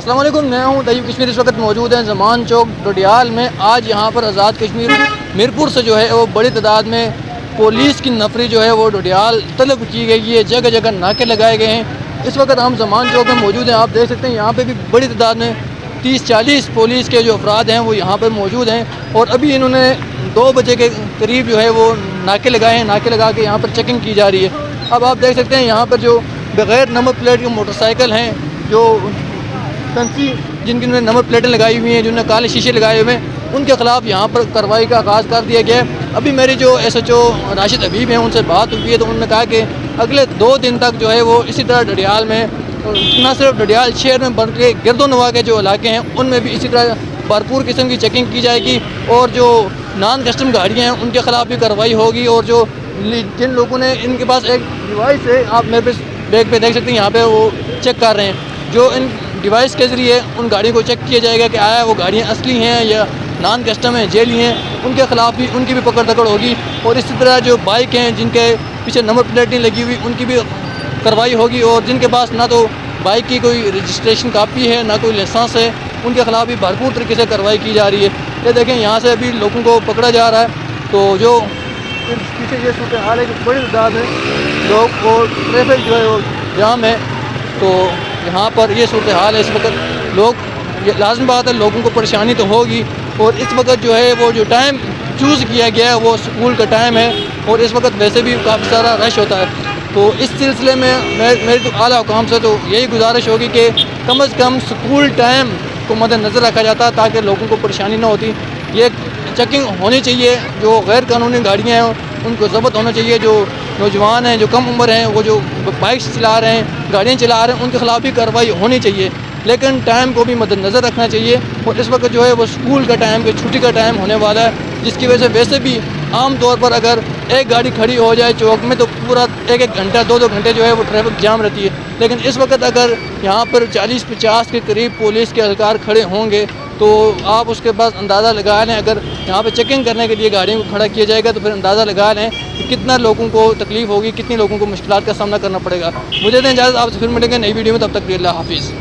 अस्सलाम वालेकुम, मैं हूं तैयब कश्मीर। इस वक्त मौजूद हैं ज़मान चौक डोडियाल में। आज यहां पर आज़ाद कश्मीर मीरपुर से जो है वो बड़ी तादाद में पुलिस की नफरी जो है वो डोडियाल तलब की गई है। जगह जगह नाके लगाए गए हैं। इस वक्त हम ज़मान चौक में मौजूद हैं। आप देख सकते हैं यहाँ पर भी बड़ी तादाद में 30-40 पुलिस के जो अफराद हैं वो यहाँ पर मौजूद हैं। और अभी इन्होंने 2 बजे के करीब जो है वो नाके लगाए हैं। नाके लगा के यहाँ पर चेकिंग की जा रही है। अब आप देख सकते हैं यहाँ पर जो बग़ैर नंबर प्लेट के मोटरसाइकिल हैं, जो फैंसी जिनकी नंबर प्लेटें लगाई हुई हैं, जिन्होंने काले शीशे लगाए हुए हैं, उनके ख़िलाफ़ यहाँ पर कार्रवाई का आगाज़ कर दिया गया है। अभी मेरी जो SHO राशिद हबीब हैं उनसे बात हुई है तो उन्होंने कहा कि अगले 2 दिन तक जो है वो इसी तरह डोडियाल में, न सिर्फ डोडियाल शहर में बल्कि गिरदोनवा के जो इलाके हैं उनमें भी इसी तरह भरपूर किस्म की चेकिंग की जाएगी। और जो नॉन कस्टम गाड़ियाँ हैं उनके ख़िलाफ़ भी कार्रवाई होगी। और जो जिन लोगों ने, इनके पास एक डिवाइस है, आप मेरे पे बैग पे देख सकते हैं, यहाँ पे वो चेक कर रहे हैं। जो इन डिवाइस के ज़रिए उन गाड़ियों को चेक किया जाएगा कि आया वो गाड़ियाँ असली हैं या नॉन कस्टम हैं, जेली हैं, उनके ख़िलाफ़ भी उनकी भी पकड़ दकड़ होगी। और इसी तरह जो बाइक हैं जिनके पीछे नंबर प्लेट नहीं लगी हुई उनकी भी कार्रवाई होगी। और जिनके पास ना तो बाइक की कोई रजिस्ट्रेशन कापी है ना कोई लाइसेंस है, उनके ख़िलाफ़ भी भरपूर तरीके से कार्रवाई की जा रही है। ये देखें, यहाँ से अभी लोगों को पकड़ा जा रहा है। तो जो पीछे ये सूरत हाल है कि बड़ी तादाद में लोग और ट्रैफिक जो है वो जाम है। तो यहाँ पर ये सूरत हाल है इस वक्त। लोग, ये लाज़मी बात है, लोगों को परेशानी तो होगी। और इस वक्त जो है वो जो टाइम चूज़ किया गया है वो स्कूल का टाइम है और इस वक्त वैसे भी काफ़ी सारा रश होता है। तो इस सिलसिले में मेरी तो आला हुकाम से तो यही गुजारिश होगी कि कम से कम स्कूल टाइम को मद्देनज़र रखा जाता ताकि लोगों को परेशानी ना होती। ये चेकिंग होनी चाहिए। जो गैर कानूनी गाड़ियाँ हैं उनको ज़ब्त होना चाहिए। जो नौजवान हैं, जो कम उम्र हैं, वो जो बाइक्स चला रहे हैं, गाड़ियाँ चला रहे हैं, उनके ख़िलाफ़ भी कार्रवाई होनी चाहिए। लेकिन टाइम को भी मद्देनज़र रखना चाहिए। और इस वक्त जो है वो स्कूल का टाइम, कि छुट्टी का टाइम होने वाला है, जिसकी वजह से वैसे भी आम तौर पर अगर एक गाड़ी खड़ी हो जाए चौक में तो पूरा 1-1 घंटा 2-2 घंटे जो है वो ट्रैफिक जाम रहती है। लेकिन इस वक्त अगर यहाँ पर 40-50 के करीब पुलिस के अधिकार खड़े होंगे तो आप उसके पास अंदाज़ा लगा लें। अगर यहाँ पे चेकिंग करने के लिए गाड़ियों को खड़ा किया जाएगा तो फिर अंदाज़ा लगा लें कि कितना लोगों को तकलीफ़ होगी, कितनी लोगों को मुश्किलात का सामना करना पड़ेगा। मुझे दें इजाज़त, आपसे फिर मिलेंगे नई वीडियो में। तब तक के लिए अल्लाह हाफिज़।